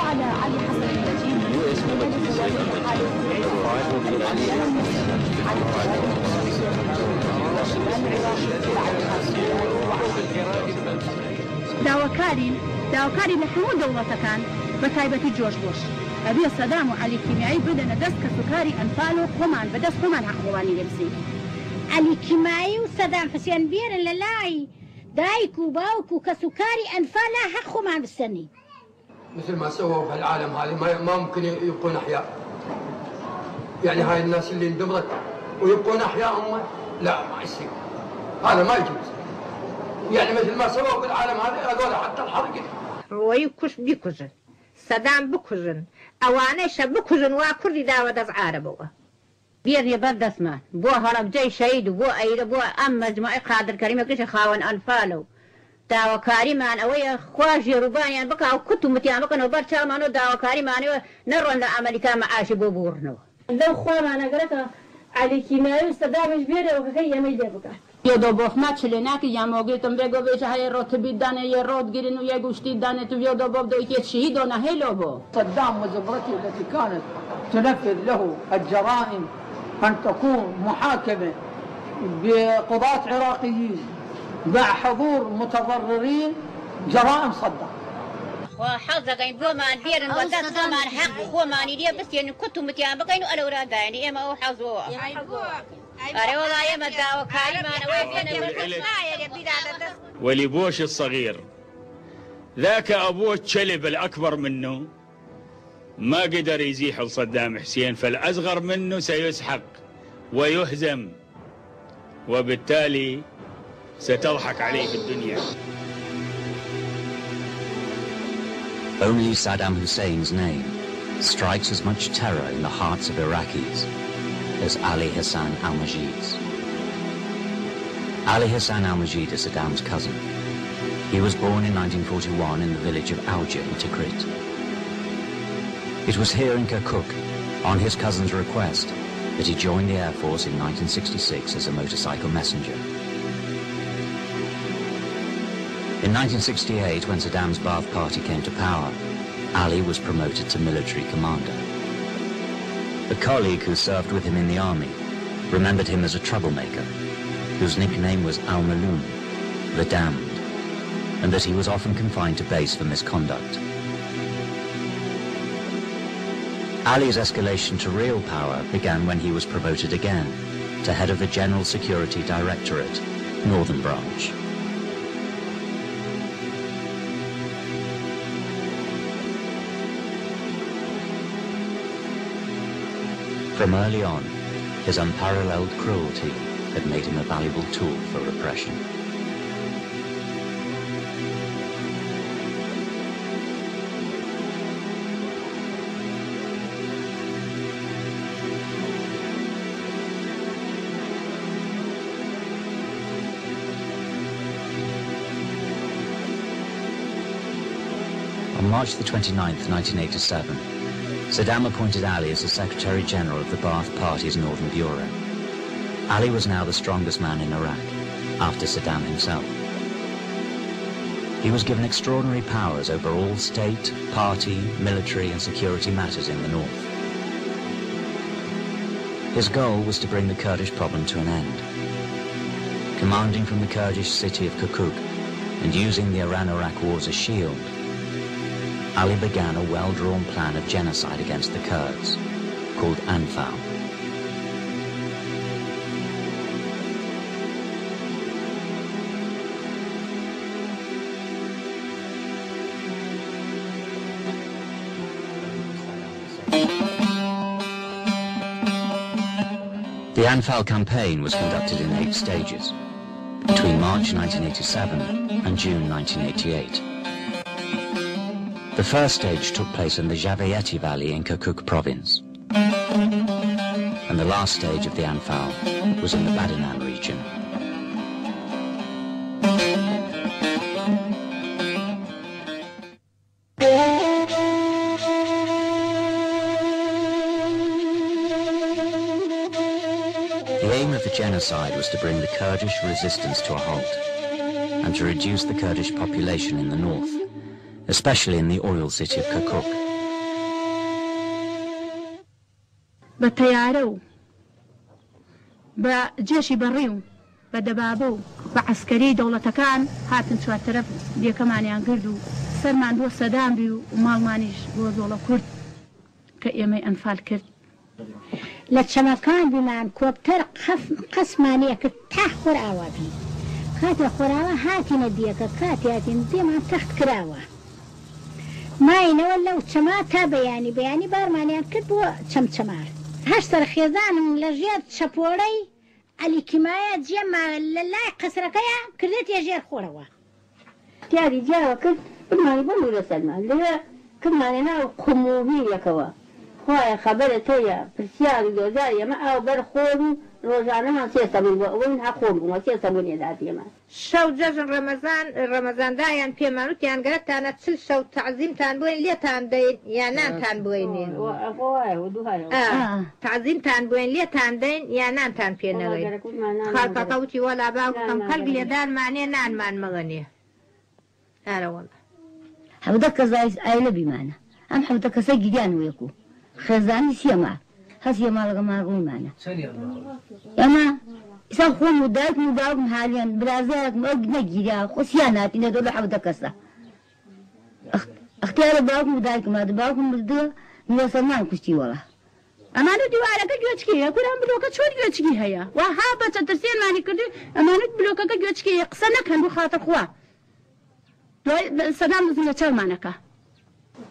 على علي حسن داواکاری لە هەموو دەوڵەتەکان بە تایبەتی جۆش بۆش ئەبێ سەدام و عەلی کیمیایی بدەنە دەست کە سوکاری ئەنفال و خۆمان بەدەست خۆمان حەقوڵانی لێ بسین. عەلی کیمیایی و سەدام حوسێن بێرن لە لای دایک و باوک و کە سوکاری ئەنفال لا حەق خۆمان بستنی. مثل ما سووا في العالم هذه ما ممكن يبقون احياء. يعني هاي الناس اللي اندمرت ويبقون احياء هم لا ما يصير. هذا ما يجوز. يعني مثل ما سووا في العالم هذه هذول حتى الحرق. ويكش بيكوجن سدام بكوجن اوانيش بكوجن واكردي داوا دز عربوه. بيرني بردسمان بو هرب جاي شهيد وبو ايد بو ام مجموعه قادر كريمه كش خاون انفالو داواکاری مان ئەوەیە خواژی ڕووبانیان بکە و کت و متیان بکەن و بەرچاومان و داواکاریمانەوە نەڕۆن لە ئەمریکا مەعاشی بۆ بوڕنەوە. لەو خوامانەگەرەکە عەلی کیمیایی و سەدامش بێرەوەکەکەی ئێمەی لێ بکات. یه دو بخمت چلی نکی یا موگیتم بگو بیشه های رتبی دانه یه رود گیرین و یه گوشتی دانه تو یه دو باب دو یکی شهید و نهیلو بو. صدام وزبرته التي كانت تنفذ له الجرائم أن تكون محاكمة بقضاة عراقيين مع حضور متضررين جرائم صدام. وحظك إن بومان بيرن ودات بومان حق بومان يدي بس يعني كنتم متيان بقينو الأوراد يعني إما هو حظوا. أري والله يا مداو كايمان ولبوش الصغير ذاك أبوه تشلب الأكبر منه ما قدر يزيح لصدام حسين فالأصغر منه سيسحق ويهزم وبالتالي ستضحك عليه في الدنيا. Only Saddam Hussein's name strikes as much terror in the hearts of Iraqis as Ali Hassan al-Majid's. Ali Hassan al-Majid is Saddam's cousin. He was born in 1941 in the village of Auja in Tikrit. It was here in Kirkuk, on his cousin's request, that he joined the Air Force in 1966 as a motorcycle messenger. In 1968, when Saddam's Ba'ath Party came to power, Ali was promoted to military commander. A colleague who served with him in the army remembered him as a troublemaker, whose nickname was Al-Maloon, the Damned, and that he was often confined to base for misconduct. Ali's escalation to real power began when he was promoted again to head of the General Security Directorate, Northern Branch. From early on, his unparalleled cruelty had made him a valuable tool for repression. On March the 29th, 1987, Saddam appointed Ali as the Secretary General of the Ba'ath Party's Northern Bureau. Ali was now the strongest man in Iraq, after Saddam himself. He was given extraordinary powers over all state, party, military and security matters in the north. His goal was to bring the Kurdish problem to an end. Commanding from the Kurdish city of Kirkuk and using the Iran-Iraq wars as shield, Ali began a well-drawn plan of genocide against the Kurds, called Anfal. The Anfal campaign was conducted in 8 stages, between March 1987 and June 1988. The first stage took place in the Javayeti Valley in Kirkuk province, and the last stage of the Anfal was in the Badinan region. The aim of the genocide was to bring the Kurdish resistance to a halt and to reduce the Kurdish population in the north, especially in the oil city of Kirkuk. بتيارو بجيشي بريو بدبابو بعسكري دولة كان هاتن شو الترف دي كمان ينقردو سرمان بو سدام بيو ومال مانيش بو دولة كرد كأيامي أنفال كرد لتشما كان بمان كوبتر قسمانية كتاح خراوة بي خاتي خراوة هاتي نديك كاتي هاتي نديما تحت كراوة ما ينولو تشما تابياني بياني بارمانيان كتبو تشمار هشتر خيزان لجيات شابوري اللي كماية جمع للاي قسركيا كردت يجير خوروا تياري جاوة كد ما يبنو لسلمان اللي كنا لنا قموبية كوا خوايا خبرتها برسياري دوزاري ما أو برخورو روزانا ما سيسابون وين حقوم ما سيسابون يداتي ما شو جزن رمضان دايان في مانوت يان قرأت أنا تسل شو تعزيم تان بوين ليه تان دين يانان تان بوينين تعزيم تان بوين ليه تان دين يانان تان في نغير خالقا قوتي ولا باوكم خلق ليدان معني نان مان مغنيه هلا والله حبدك زايز أيلا بمانا أم حبدك سجدان ويكو خزاني سيما هسي ما لقى ما أقول معنا ياما إذا خو مداك حاليا برازيلك ما جيرا خسيانات إن دول حبدك كسا اختيار باك مداك ما باك مدة نوصلنا كشتي ولا أمانة دوارك جوتشكي أقول أم بلوكة شو جوتشكي هيا وهابة ترسين ماني كده أمانة بلوكة جوتشكي قصنا كان بخاطر خوا سلام مثل شو مانكا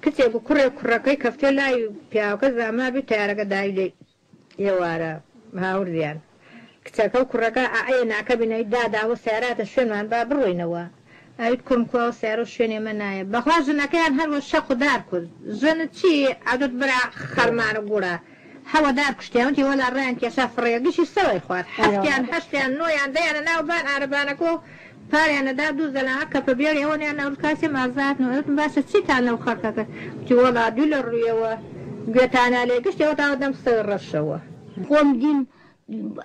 كتب كرة كي كفتي لا يبيعوا كذا ما بيتعرق دايلي يوارا هاورديان كتب كرة عينا كبنا يدادا وسيارات الشنوان بابروينوا أيدكم كوا سيارو شنو منايا بخواجنا كان هل الشق داركل زنتي عدد برا خرمان قورا هوا دارك شتيانتي ولا رانك يا سفر قش يسوي خوات حشتيان نويان ديانا ناوبان عربانكو فاري أنا دادو زلنا كبير يوني أنا والكاسي مع ذات نورت بس تسيت أنا وخركك جوالا دولار يوا قلت أنا ليه قشتي وتعودم سر الشوا قوم دين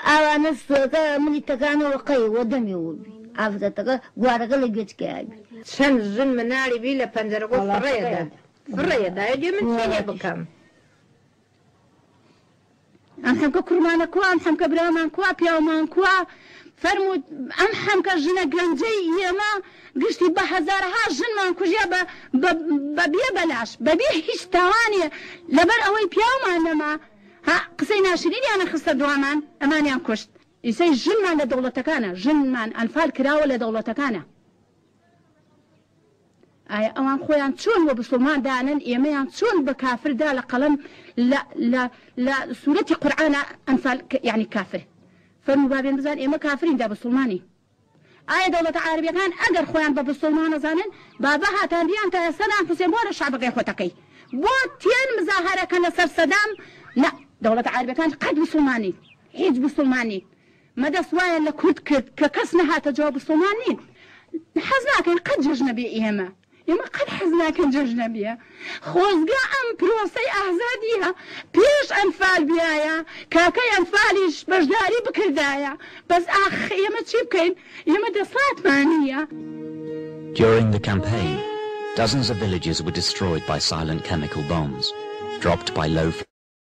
أنا سوكا من التكانو وقي ودم يوبي عفتك قارك اللي قلت كابي شن زن مناري بيلا بنزرقو فريدا يجي من فين بكم أمحمك كرمان كوا أمحمك برامان كوا بيومان كوا فرمود أمحمك جنا جنجي يما قشتي بهزارها جن ما كوجيا ببيا بلاش ببيا هيش توانية لبر أوي بيومان ما ها قصينا شريني أنا خسر دوامان أماني أنكشت يسي جن ما لدولتك أنا جن ما أنفال كراوة لدولتك أنا أي أوان خويا تشون وبسلمان دانن إيميان تشون بكافر دا لقلم لا سورة قرآن أنفال يعني كافر فالمبابين بزان إيما كافرين دا بسلماني آية دولة عربية كان أقر خويا ببسلمان زانن بابها تنبيان تا سلام حسين بولا الشعب غير خوتكي بوتين مظاهرة كان سر صدام لا دولة عربية كان قد بسلماني حيج بسلماني مدى سوايا لكود ككسنها تجواب بسلماني حزنا كان قد ججنا بإيما يما قد حزنا كان ججنا بيها خوزقا أم بروسي أهزاديها بيش أنفال بيايا كاكي أنفاليش بجداري بكردايا بس أخ يما تشيبكين يما دصات مانية. During the campaign, dozens of villages were destroyed by silent chemical bombs, dropped by low